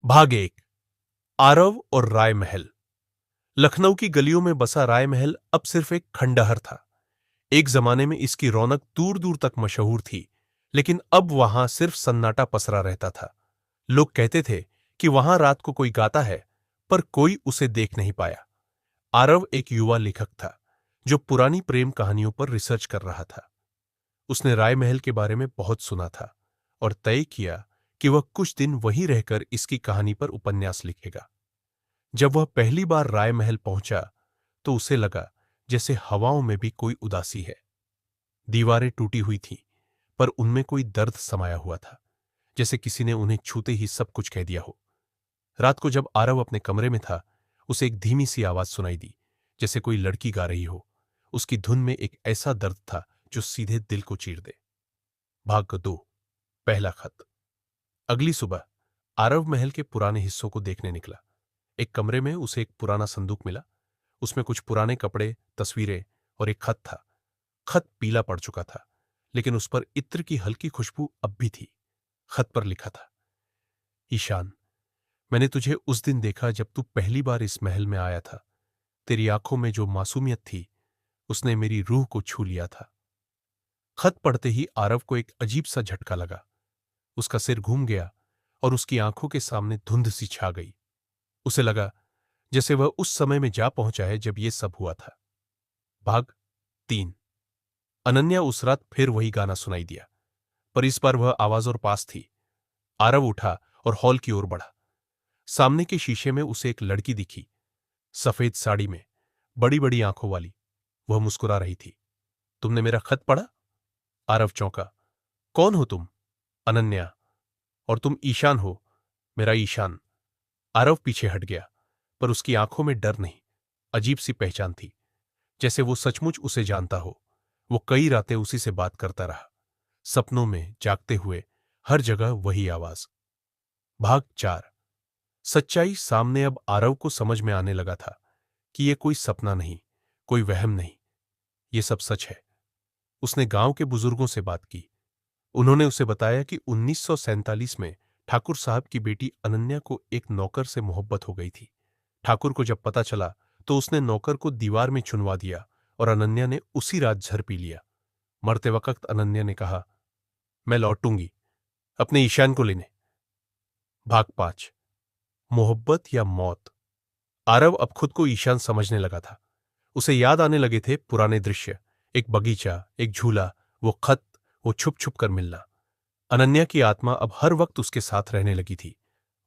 भाग एक। आरव और राय महल। लखनऊ की गलियों में बसा राय महल अब सिर्फ एक खंडहर था। एक जमाने में इसकी रौनक दूर दूर तक मशहूर थी, लेकिन अब वहां सिर्फ सन्नाटा पसरा रहता था। लोग कहते थे कि वहां रात को कोई गाता है, पर कोई उसे देख नहीं पाया। आरव एक युवा लेखक था जो पुरानी प्रेम कहानियों पर रिसर्च कर रहा था। उसने राय महल के बारे में बहुत सुना था और तय किया कि वह कुछ दिन वहीं रहकर इसकी कहानी पर उपन्यास लिखेगा। जब वह पहली बार राय महल पहुंचा तो उसे लगा जैसे हवाओं में भी कोई उदासी है। दीवारें टूटी हुई थीं, पर उनमें कोई दर्द समाया हुआ था, जैसे किसी ने उन्हें छूते ही सब कुछ कह दिया हो। रात को जब आरव अपने कमरे में था, उसे एक धीमी सी आवाज सुनाई दी, जैसे कोई लड़की गा रही हो। उसकी धुन में एक ऐसा दर्द था जो सीधे दिल को चीर दे। भाग 2, पहला खत। अगली सुबह आरव महल के पुराने हिस्सों को देखने निकला। एक कमरे में उसे एक पुराना संदूक मिला। उसमें कुछ पुराने कपड़े, तस्वीरें और एक खत था। खत पीला पड़ चुका था, लेकिन उस पर इत्र की हल्की खुशबू अब भी थी। खत पर लिखा था, ईशान, मैंने तुझे उस दिन देखा जब तू पहली बार इस महल में आया था। तेरी आंखों में जो मासूमियत थी, उसने मेरी रूह को छू लिया था। खत पढ़ते ही आरव को एक अजीब सा झटका लगा। उसका सिर घूम गया और उसकी आंखों के सामने धुंध सी छा गई। उसे लगा जैसे वह उस समय में जा पहुंचा है जब यह सब हुआ था। भाग 3। अनन्या उस रात फिर वही गाना सुनाई दिया, पर इस बार वह आवाज और पास थी। आरव उठा और हॉल की ओर बढ़ा। सामने के शीशे में उसे एक लड़की दिखी, सफेद साड़ी में, बड़ी बड़ी आंखों वाली। वह मुस्कुरा रही थी। तुमने मेरा खत पढ़ा? आरव चौंका। कौन हो तुम? अनन्या। और तुम ईशान हो, मेरा ईशान। आरव पीछे हट गया, पर उसकी आंखों में डर नहीं, अजीब सी पहचान थी, जैसे वो सचमुच उसे जानता हो। वो कई रातें उसी से बात करता रहा, सपनों में, जागते हुए, हर जगह वही आवाज। भाग 4। सच्चाई सामने अब आरव को समझ में आने लगा था कि यह कोई सपना नहीं, कोई वहम नहीं, ये सब सच है। उसने गांव के बुजुर्गों से बात की। उन्होंने उसे बताया कि 1947 में ठाकुर साहब की बेटी अनन्या को एक नौकर से मोहब्बत हो गई थी। ठाकुर को जब पता चला तो उसने नौकर को दीवार में चुनवा दिया और अनन्या ने उसी रात झर पी लिया। मरते वक्त अनन्या ने कहा, मैं लौटूंगी अपने ईशान को लेने। भाग 5। मोहब्बत या मौत। आरव अब खुद को ईशान समझने लगा था। उसे याद आने लगे थे पुराने दृश्य, एक बगीचा, एक झूला, वो खत, वो छुप छुप कर मिलना। अनन्या की आत्मा अब हर वक्त उसके साथ रहने लगी थी।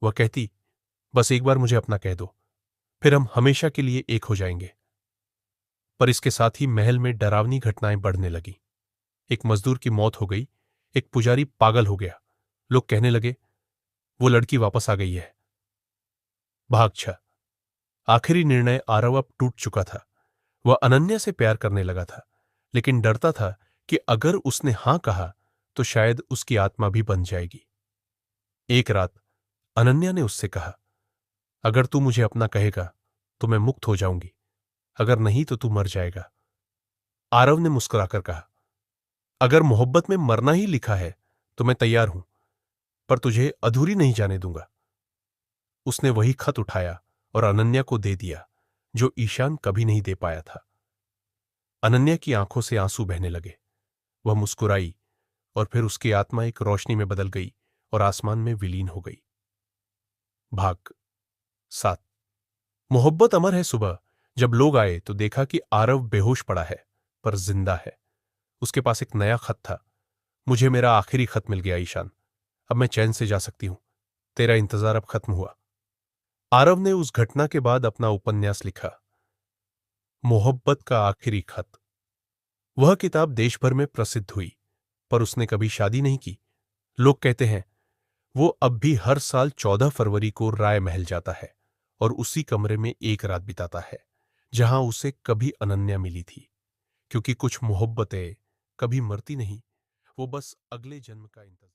वह कहती, बस एक बार मुझे अपना कह दो, फिर हम हमेशा के लिए एक हो जाएंगे। पर इसके साथ ही महल में डरावनी घटनाएं बढ़ने लगी। एक मजदूर की मौत हो गई, एक पुजारी पागल हो गया। लोग कहने लगे, वो लड़की वापस आ गई है। भाग 6। आखिरी निर्णय आरव अब टूट चुका था। वह अनन्या से प्यार करने लगा था, लेकिन डरता था कि अगर उसने हां कहा तो शायद उसकी आत्मा भी बन जाएगी। एक रात अनन्या ने उससे कहा, अगर तू मुझे अपना कहेगा तो मैं मुक्त हो जाऊंगी, अगर नहीं तो तू मर जाएगा। आरव ने मुस्कुराकर कहा, अगर मोहब्बत में मरना ही लिखा है तो मैं तैयार हूं, पर तुझे अधूरी नहीं जाने दूंगा। उसने वही खत उठाया और अनन्या को दे दिया, जो ईशान कभी नहीं दे पाया था। अनन्या की आंखों से आंसू बहने लगे। वह मुस्कुराई और फिर उसकी आत्मा एक रोशनी में बदल गई और आसमान में विलीन हो गई। भाग 7। मोहब्बत अमर है। सुबह जब लोग आए तो देखा कि आरव बेहोश पड़ा है, पर जिंदा है। उसके पास एक नया खत था। मुझे मेरा आखिरी खत मिल गया ईशान, अब मैं चैन से जा सकती हूं। तेरा इंतजार अब खत्म हुआ। आरव ने उस घटना के बाद अपना उपन्यास लिखा, मोहब्बत का आखिरी खत। वह किताब देश भर में प्रसिद्ध हुई, पर उसने कभी शादी नहीं की। लोग कहते हैं वो अब भी हर साल 14 फरवरी को राय महल जाता है और उसी कमरे में एक रात बिताता है जहां उसे कभी अनन्या मिली थी, क्योंकि कुछ मोहब्बतें कभी मरती नहीं, वो बस अगले जन्म का इंतजार